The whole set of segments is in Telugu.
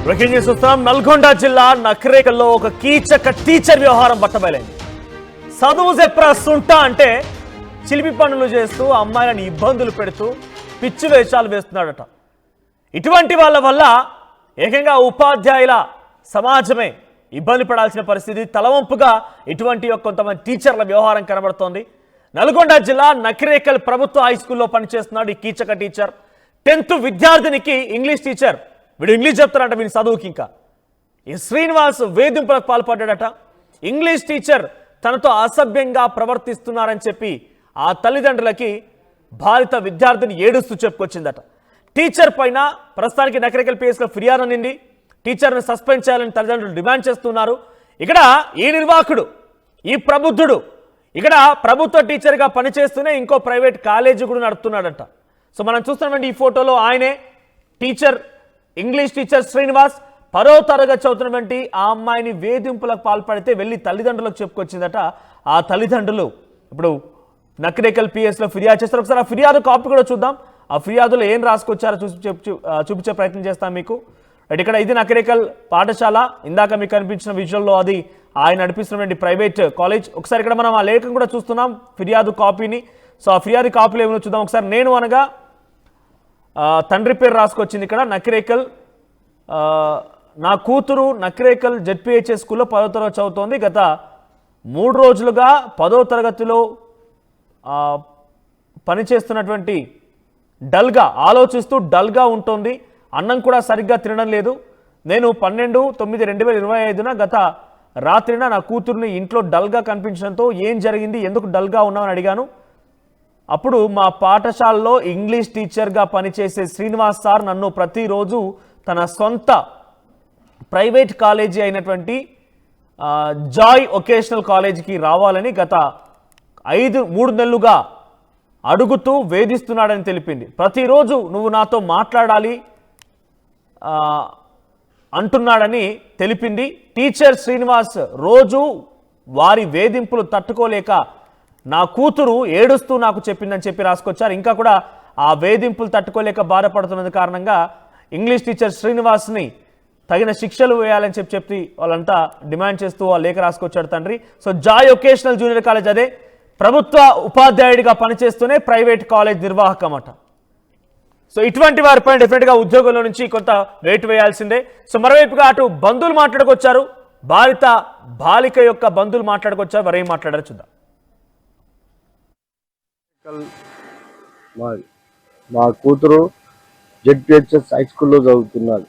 బ్రేకింగ్ న్యూస్ చూస్తున్నాం. నల్గొండ జిల్లా నకరేకల్లో ఒక కీచక టీచర్ వ్యవహారం బట్టబయలైంది. చదువు చెప్పరా సుంట అంటే చిలిపి పనులు చేస్తూ అమ్మాయిలను ఇబ్బందులు పెడుతూ పిచ్చి వేషాలు వేస్తున్నాడట. ఇటువంటి వాళ్ళ వల్ల ఏకంగా ఉపాధ్యాయుల సమాజమే ఇబ్బంది పడాల్సిన పరిస్థితి. తలవంపుగా ఇటువంటి కొంతమంది టీచర్ల వ్యవహారం కనబడుతోంది. నల్గొండ జిల్లా నకిరేకల్ ప్రభుత్వ హై స్కూల్లో పనిచేస్తున్నాడు ఈ Keechaka teacher. 10th విద్యార్థినికి English teacher, వీడు ఇంగ్లీష్ చెప్తారంట వీని చదువుకి. ఇంకా ఈ శ్రీనివాస్ వేధింపులకు పాల్పడ్డాడట. ఇంగ్లీష్ టీచర్ తనతో అసభ్యంగా ప్రవర్తిస్తున్నారని చెప్పి ఆ తల్లిదండ్రులకి బాధిత విద్యార్థిని ఏడుస్తూ చెప్పుకొచ్చిందట. టీచర్ పైన ప్రస్తుతానికి నకరేకల్ పిఎస్లో ఫిర్యాదు అందింది. టీచర్ను సస్పెండ్ చేయాలని తల్లిదండ్రులు డిమాండ్ చేస్తున్నారు. ఇక్కడ ఈ నిర్వాహకుడు, ఈ ప్రబుద్ధుడు ఇక్కడ ప్రభుత్వ టీచర్గా పనిచేస్తూనే ఇంకో ప్రైవేట్ కాలేజీ కూడా నడుపుతున్నాడంట. సో మనం చూస్తున్నటువంటి ఈ ఫోటోలో ఆయనే టీచర్, ఇంగ్లీష్ టీచర్ శ్రీనివాస్ 10వ తరగతి చదువుతున్నటువంటి ఆ అమ్మాయిని వేధింపులకు పాల్పడితే వెళ్ళి తల్లిదండ్రులకు చెప్పుకొచ్చిందట. ఆ తల్లిదండ్రులు ఇప్పుడు నకరేకల్ పిఎస్లో ఫిర్యాదు చేస్తారు. ఒకసారి ఆ ఫిర్యాదు కాపీ కూడా చూద్దాం. ఆ ఫిర్యాదులో ఏం రాసుకొచ్చారో చూపించే ప్రయత్నం చేస్తాం మీకు. రైట్, ఇక్కడ ఇది నకరేకల్ పాఠశాల. ఇందాక మీకు కనిపించిన విజువల్లో అది ఆయన నడిపిస్తున్నటువంటి ప్రైవేట్ కాలేజ్. ఒకసారి ఇక్కడ మనం ఆ లేఖను కూడా చూస్తున్నాం, ఫిర్యాదు కాపీని. సో ఆ ఫిర్యాదు కాపీలో ఏమైనా చూద్దాం ఒకసారి. నేను అనగా తండ్రి పేరు రాసుకొచ్చింది ఇక్కడ. నకరేకల్, నా కూతురు నకరేకల్ జెడ్పీహెచ్ఎస్ స్కూల్లో 10వ తరగతి చదువుతోంది. గత 3 రోజులుగా 10వ తరగతిలో పనిచేస్తున్నటువంటి డల్గా, ఆలోచిస్తూ డల్గా ఉంటుంది. అన్నం కూడా సరిగ్గా తినడం లేదు. నేను 12/9/2025 గత రాత్రిన నా కూతుర్ని ఇంట్లో డల్గా కనిపించడంతో ఏం జరిగింది, ఎందుకు డల్గా ఉన్నామని అడిగాను. అప్పుడు మా పాఠశాలలో ఇంగ్లీష్ టీచర్గా పనిచేసే శ్రీనివాస్ సార్ నన్ను ప్రతిరోజు తన సొంత ప్రైవేట్ కాలేజీ అయినటువంటి జాయ్ వొకేషనల్ కాలేజీకి రావాలని గత 3 నెలలుగా అడుగుతూ వేధిస్తున్నాడని తెలిపింది. ప్రతిరోజు నువ్వు నాతో మాట్లాడాలి అంటున్నాడని తెలిపింది. టీచర్ శ్రీనివాస్ రోజు వారి వేధింపులు తట్టుకోలేక నా కూతురు ఏడుస్తూ నాకు చెప్పిందని చెప్పి రాసుకొచ్చారు. ఇంకా కూడా ఆ వేధింపులు తట్టుకోలేక బాధపడుతున్నది కారణంగా ఇంగ్లీష్ టీచర్ శ్రీనివాస్ని తగిన శిక్షలు వేయాలని చెప్పి వాళ్ళంతా డిమాండ్ చేస్తూ ఆ లేఖ రాసుకొచ్చాడు తండ్రి. So Joy vocational junior college అదే ప్రభుత్వ ఉపాధ్యాయుడిగా పనిచేస్తూనే ప్రైవేట్ కాలేజ్ నిర్వాహకం అట. సో ఇటువంటి వారిపై డెఫినెట్గా ఉద్యోగంలో నుంచి కొంత వెయిట్ వేయాల్సిందే. సో మరోవైపుగా అటు బంధువులు మాట్లాడుకొచ్చారు, బాలిక యొక్క బంధువులు మాట్లాడుకొచ్చారు. వారు ఏం మాట్లాడారు చూద్దాం. మా కూతురు జెడ్పీహెచ్ఎస్ హై స్కూల్లో చదువుతున్నది.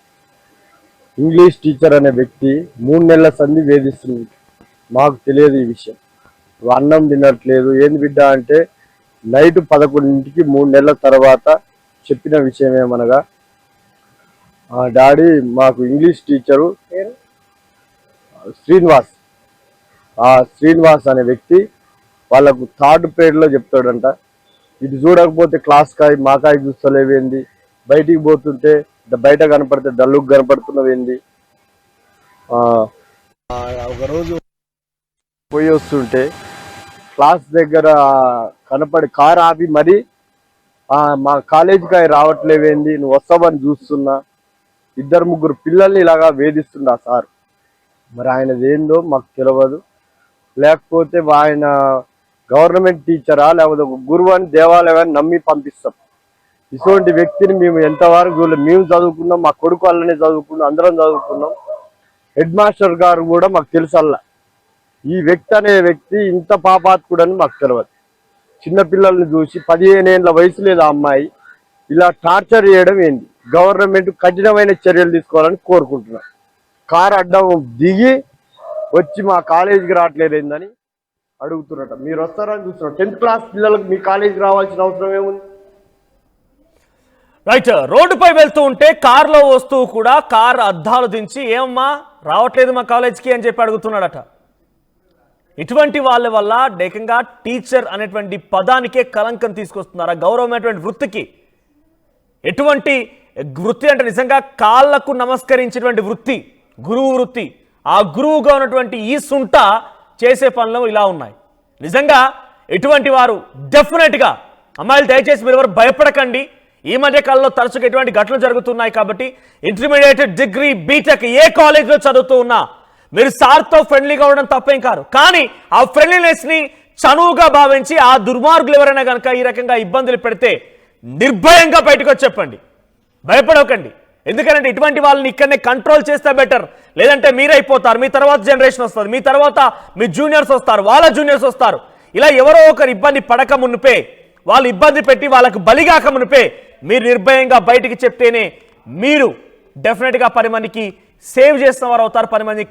ఇంగ్లీష్ టీచర్ అనే వ్యక్తి 3 నెలల సంధి వేధిస్తుంది. మాకు తెలియదు ఈ విషయం. అన్నం తినట్లేదు. ఏంది బిడ్డ అంటే నైట్ 11ంటికి 3 నెలల తర్వాత చెప్పిన విషయం ఏమనగా, డాడీ మాకు ఇంగ్లీష్ టీచరు శ్రీనివాస్, ఆ శ్రీనివాస్ అనే వ్యక్తి వాళ్ళకు 3rd పీరియడ్లో చెప్తాడంట, ఇది చూడకపోతే క్లాస్ కాయ మాకాయ చూస్తలేవేంది, బయటికి పోతుంటే బయట కనపడితే డల్లుకు కనపడుతున్నవేంది, ఒకరోజు పోయి వస్తుంటే క్లాస్ దగ్గర కనపడి కారు ఆపి మరి మా కాలేజీకి రావట్లేవేంది, నువ్వు వస్తావని చూస్తున్నా, 2-3 పిల్లల్ని ఇలాగా వేధిస్తుండ సార్. మరి ఆయనది ఏందో మాకు తెలియదు. లేకపోతే ఆయన గవర్నమెంట్ టీచరా లేకపోతే ఒక గురువు అని దేవాలయాన్ని నమ్మి పంపిస్తాం. ఇటువంటి వ్యక్తిని మేము ఎంతవరకు చూడలేదు. మేము చదువుకున్నాం, మా కొడుకు వాళ్ళనే చదువుకున్నాం, అందరం చదువుకున్నాం. హెడ్ మాస్టర్ గారు కూడా మాకు తెలుసల్లా ఈ వ్యక్తి అనే వ్యక్తి ఇంత పాపాత్ముడని మాకు తెలియదు. చిన్నపిల్లల్ని చూసి 15 ఏళ్ళ వయసు లేదు ఆ అమ్మాయి ఇలా టార్చర్ చేయడం ఏంది? గవర్నమెంట్ కఠినమైన చర్యలు తీసుకోవాలని కోరుకుంటున్నాం. కారు అడ్డం దిగి వచ్చి మా కాలేజీకి రావట్లేదు ఏందని అడుగుతున్నట. మీరు వస్తారని చూస్తున్నారు. 10th క్లాస్ పిల్లలకు మీ కాలేజీకి రావాల్సిన అవసరం ఏముంది? రైట్, రోడ్డుపై వెళ్తూ ఉంటే కారులో వస్తూ కూడా కారు అద్దాలు దించి ఏమమ్మా రావట్లేదు మా కాలేజీకి అని చెప్పి అడుగుతున్నాడట. ఇటువంటి వాళ్ళ వల్ల ఏకంగా టీచర్ అనేటువంటి పదానికే కలంకం తీసుకొస్తున్నారు. ఆ గౌరవమైనటువంటి వృత్తికి. ఎటువంటి వృత్తి అంటే నిజంగా కాళ్లకు నమస్కరించేటువంటి వృత్తి, గురువు వృత్తి. ఆ గురువుగా ఉన్నటువంటి ఈ సుంట చేసే పనులు ఇలా ఉన్నాయి. నిజంగా ఇటువంటి వారు డెఫినెట్గా అమ్మాయిలు దయచేసి మీరు ఎవరు భయపడకండి. ఈ మధ్య కాలంలో తరచుగా ఇటువంటి ఘటనలు జరుగుతున్నాయి కాబట్టి ఇంటర్మీడియట్, డిగ్రీ, బీటెక్ ఏ కాలేజ్లో చదువుతూ ఉన్నా మీరు సార్తో ఫ్రెండ్లీగా ఉండడం తప్పేం కాదు. కానీ ఆ ఫ్రెండ్లీనెస్ని చనువుగా భావించి ఆ దుర్మార్గులు ఎవరైనా కనుక ఈ రకంగా ఇబ్బందులు పెడితే నిర్భయంగా బయటకు వచ్చి చెప్పండి, భయపడకండి. ఎందుకంటే ఇటువంటి వాళ్ళని ఇక్కడనే కంట్రోల్ చేస్తే బెటర్. లేదంటే మీరైపోతారు, మీ తర్వాత జనరేషన్ వస్తుంది, మీ తర్వాత మీ జూనియర్స్ వస్తారు, వాళ్ళ జూనియర్స్ వస్తారు. ఇలా ఎవరో ఒకరు ఇబ్బంది పడక మునిపే, వాళ్ళు ఇబ్బంది పెట్టి వాళ్ళకు బలిగాక మునిపే మీరు నిర్భయంగా బయటికి చెప్తేనే మీరు డెఫినెట్గా 10 మందికి సేవ్ చేసిన వారు అవుతారు, 10 మందిని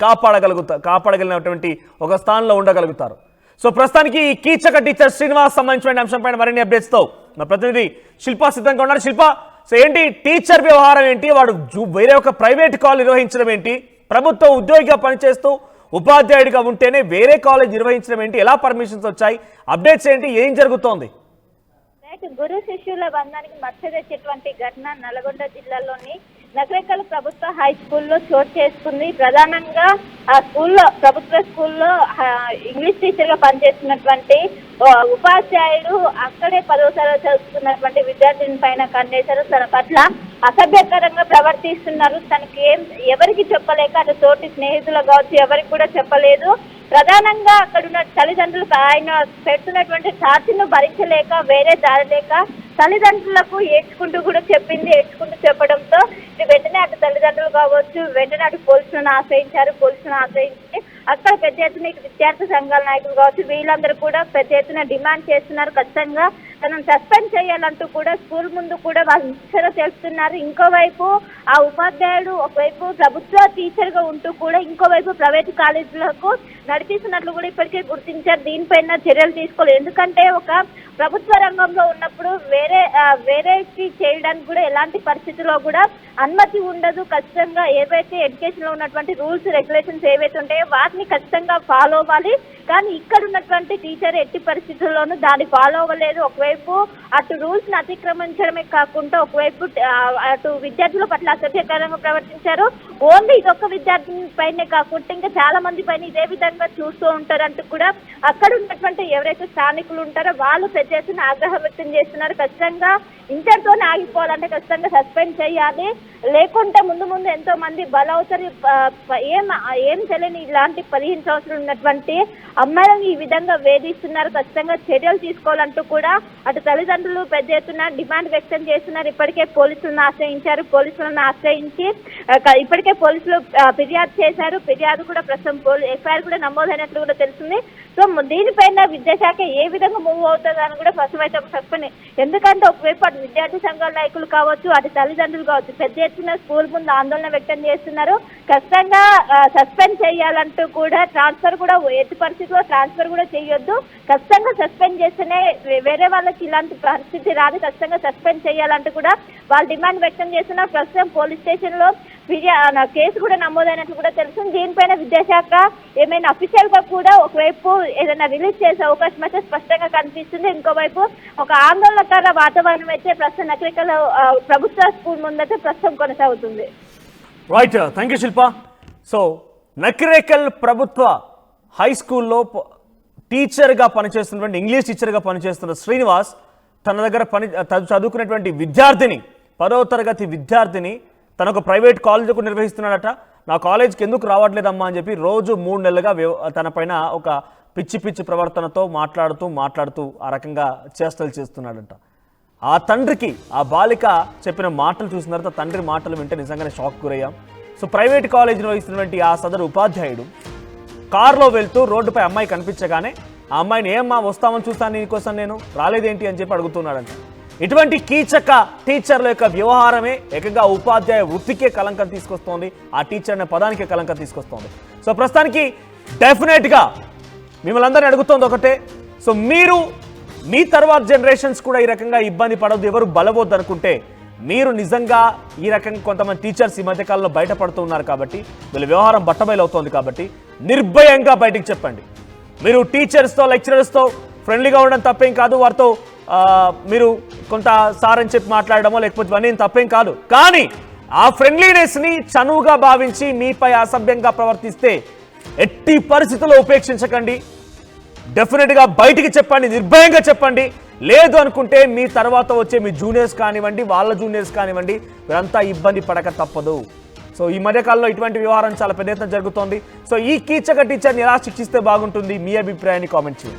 కాపాడగలిగినటువంటి ఒక స్థానంలో ఉండగలుగుతారు. సో ప్రస్తుతానికి ఈ కీచక టీచర్ శ్రీనివాస్ సంబంధించిన అంశంపైన మరిన్ని అప్డేట్స్తో మా ప్రతినిధి శిల్ప సిద్ధంగా ఉన్నారు. శిల్ప, సో ఏంటి టీచర్ వ్యవహారం ఏంటి? వాడు వేరే ఒక ప్రైవేట్ కాల్ నిర్వహించడం ఏంటి? ప్రభుత్వ ఉద్యోగిగా పనిచేస్తూ ఉపాధ్యాయుడిగా ఉంటేనే వేరే కాలేజ్ నిర్వహించడం ఏంటి? ఎలా పర్మిషన్స్ వచ్చాయి? అప్డేట్స్ ఏంటి? ఏం జరుగుతోంది? గురు శిష్యుల బంధానికి మచ్చ తెచ్చేటువంటి ఘటన నల్గొండ జిల్లాలోని నకరేకల్ ప్రభుత్వ హై స్కూల్లో చోటు చేసుకుంది. ప్రధానంగా ఆ స్కూల్లో, ప్రభుత్వ స్కూల్లో ఇంగ్లీష్ టీచర్ గా పనిచేస్తున్నటువంటి ఉపాధ్యాయుడు అక్కడే 10వ తరగతి చదువుతున్నటువంటి విద్యార్థిని పైన కన్నేశారు. తన పట్ల అసభ్యకరంగా ప్రవర్తిస్తున్నారు. తనకి ఎవరికి చెప్పలేక, అటు తోటి స్నేహితులు కావచ్చు ఎవరికి కూడా చెప్పలేదు. ప్రధానంగా అక్కడ ఉన్న తల్లిదండ్రులకు ఆయన పెడుతున్నటువంటి ఛార్జీను భరించలేక, వేరే దారి లేక తల్లిదండ్రులకు ఏడ్చుకుంటూ కూడా చెప్పింది. ఏడ్చుకుంటూ చెప్పడంతో వెంటనే అటు తల్లిదండ్రులు కావచ్చు వెంటనే అటు పోలీసులను ఆశ్రయించారు. పోలీసులను ఆశ్రయించి అక్కడ పెద్ద ఎత్తున విద్యార్థి సంఘాల నాయకులు కావచ్చు వీళ్ళందరూ కూడా పెద్ద ఎత్తున డిమాండ్ చేస్తున్నారు. ఖచ్చితంగా తనను సస్పెండ్ చేయాలంటూ కూడా స్కూల్ ముందు కూడా వాళ్ళు నిరసన చేస్తున్నారు. ఇంకోవైపు ఆ ఉపాధ్యాయుడు ఒకవైపు ప్రభుత్వ టీచర్ గా ఉంటూ కూడా ఇంకోవైపు ప్రైవేట్ కాలేజీలకు నడిపిస్తున్నట్లు కూడా ఇప్పటికే గుర్తించారు. దీనిపైన చర్యలు తీసుకోలేదు. ఎందుకంటే ఒక ప్రభుత్వ రంగంలో ఉన్నప్పుడు వేరేకి చేయడానికి కూడా ఎలాంటి పరిస్థితుల్లో కూడా అనుమతి ఉండదు. ఖచ్చితంగా ఏవైతే ఎడ్యుకేషన్ లో ఉన్నటువంటి రూల్స్ రెగ్యులేషన్స్ ఏవైతే ఉంటాయో వాటిని ఖచ్చితంగా ఫాలో అవ్వాలి. కానీ ఇక్కడ ఉన్నటువంటి టీచర్ ఎట్టి పరిస్థితుల్లోనూ దాన్ని ఫాలో అవ్వలేదు. ఒకవైపు అటు రూల్స్ ని అతిక్రమించడమే కాకుండా ఒకవైపు అటు విద్యార్థుల పట్ల అసభ్యకరంగా ప్రవర్తించారు. ఓన్లీ ఇదొక్క విద్యార్థి పైనే కాకుండా ఇంకా చాలా మంది పైన ఇదే విధంగా చూస్తూ ఉంటారంటూ కూడా అక్కడ ఉన్నటువంటి ఎవరైతే స్థానికులు ఉంటారో వాళ్ళు పెద్ద ఎత్తున ఆగ్రహం వ్యక్తం చేస్తున్నారు. ఖచ్చితంగా ఇంటర్తోనే ఆగిపోవాలంటే ఖచ్చితంగా సస్పెండ్ చేయాలి. లేకుంటే ముందు ముందు ఎంతో మంది బలవుతారు. ఏం తెలియని ఇలాంటి 15 సంవత్సరాలు ఉన్నటువంటి అమ్మాయిలను ఈ విధంగా వేధిస్తున్నారు. ఖచ్చితంగా చర్యలు తీసుకోవాలంటూ కూడా అటు తల్లిదండ్రులు పెద్ద ఎత్తున డిమాండ్ వ్యక్తం చేస్తున్నారు. ఇప్పటికే పోలీసులను ఆశ్రయించారు. పోలీసులను ఆశ్రయించి ఇప్పటికే పోలీసులు ఫిర్యాదు చేశారు. ఫిర్యాదు కూడా ప్రస్తుతం ఎఫ్ఐఆర్ కూడా నమోదైనట్లు కూడా తెలుస్తుంది. సో దీనిపైన విద్యాశాఖ ఏ విధంగా మూవ్ అవుతుంది అని కూడా ప్రస్తుతం అయితే సస్పెండ్. ఎందుకంటే ఒకవైపు అటు విద్యార్థి సంఘాల నాయకులు కావచ్చు అటు తల్లిదండ్రులు కావచ్చు పెద్ద ఎత్తున స్కూల్ ముందు ఆందోళన వ్యక్తం చేస్తున్నారు. ఖచ్చితంగా సస్పెండ్ చేయాలంటూ కూడా ట్రాన్స్ఫర్ కూడా ఎట్టి పరిస్థితుల్లో ట్రాన్స్ఫర్ కూడా చేయొద్దు. ఖచ్చితంగా సస్పెండ్ చేస్తేనే వేరే వాళ్ళకి ఇలాంటి పరిస్థితి రాదు. ఖచ్చితంగా సస్పెండ్ చేయాలంటూ కూడా వాళ్ళు డిమాండ్ వ్యక్తం చేస్తున్నారు. ప్రస్తుతం పోలీస్ స్టేషన్ లో కేసు కూడా నమోదైనట్లు కూడా తెలుస్తుంది. దీనిపైన విద్యాశాఖ ఏమైనా అఫీషియల్ గా కూడా ఒకవైపు ఏదైనా రిలీజ్ చేసే అవకాశం అయితే స్పష్టంగా కనిపిస్తుంది. ఇంకోవైపు ఒక ఆందోళనకర వాతావరణం అయితే ప్రస్తుతం నకరేకల్ ప్రభుత్వ స్కూల్ ముందైతే ప్రస్తుతం కొనసాగుతుంది. Right, thank you Shilpa. So Nakrekal ప్రభుత్వ హై స్కూల్లో టీచర్గా పనిచేస్తున్నటువంటి ఇంగ్లీష్ టీచర్గా పనిచేస్తున్న శ్రీనివాస్ తన దగ్గర చదువుకునేటువంటి విద్యార్థిని 10వ తరగతి విద్యార్థిని తన ఒక ప్రైవేట్ కాలేజ్ కూడా నిర్వహిస్తున్నాడట. నా కాలేజ్కి ఎందుకు రావట్లేదమ్మా అని చెప్పి రోజు 3 నెలలుగా తన పైన ఒక పిచ్చి ప్రవర్తనతో మాట్లాడుతూ ఆ రకంగా చేష్టలు చేస్తున్నాడంట. ఆ తండ్రికి ఆ బాలిక చెప్పిన మాటలు చూసిన తర్వాత తండ్రి మాటలు వింటే నిజంగానే షాక్ గురయ్యాం. సో ప్రైవేట్ కాలేజ్ నిర్వహిస్తున్నటువంటి ఆ సదరు ఉపాధ్యాయుడు కారులో వెళ్తూ రోడ్డుపై అమ్మాయి కనిపించగానే ఆ అమ్మాయిని ఏమ్మా వస్తామని చూస్తాను నీకోసం నేను రాలేదేంటి అని చెప్పి అడుగుతున్నాడంట. ఇటువంటి కీచక టీచర్ల యొక్క వ్యవహారమే ఏకంగా ఉపాధ్యాయ వృత్తికే కలంకం తీసుకొస్తోంది. ఆ టీచర్ అనే పదానికే కలంకం తీసుకొస్తోంది. సో ప్రస్తుతానికి డెఫినెట్గా మిమ్మల్ని అందరినీ అడుగుతోంది ఒకటే. సో మీరు మీ తర్వాత జనరేషన్స్ కూడా ఈ రకంగా ఇబ్బంది పడవద్దు, ఎవరు బలవద్దు అనుకుంటే మీరు నిజంగా ఈ రకంగా కొంతమంది టీచర్స్ ఈ మధ్యకాలంలో బయటపడుతూ ఉన్నారు కాబట్టి వీళ్ళ వ్యవహారం బట్టబయలవుతోంది కాబట్టి నిర్భయంగా బయటికి చెప్పండి. మీరు టీచర్స్తో లెక్చరర్స్తో ఫ్రెండ్లీగా ఉండడం తప్పేం కాదు. వారితో మీరు కొంత సార్ అని చెప్పి మాట్లాడడమో లేకపోతే ఇవన్నీ తప్పేం కాదు. కానీ ఆ ఫ్రెండ్లీనెస్ని చనువుగా భావించి మీపై అసభ్యంగా ప్రవర్తిస్తే ఎట్టి పరిస్థితుల్లో ఉపేక్షించకండి. డెఫినెట్గా బయటికి చెప్పండి, నిర్భయంగా చెప్పండి. లేదు అనుకుంటే మీ తర్వాత వచ్చే మీ జూనియర్స్ కానివ్వండి, వాళ్ళ జూనియర్స్ కానివ్వండి, వీరంతా ఇబ్బంది పడక తప్పదు. సో ఈ మధ్యకాలంలో ఇటువంటి వ్యవహారం చాలా పెద్ద ఎత్తున జరుగుతోంది. సో ఈ కీచక టీచర్ని ఎలా శిక్షిస్తే బాగుంటుంది, మీ అభిప్రాయాన్ని కామెంట్ చేయండి.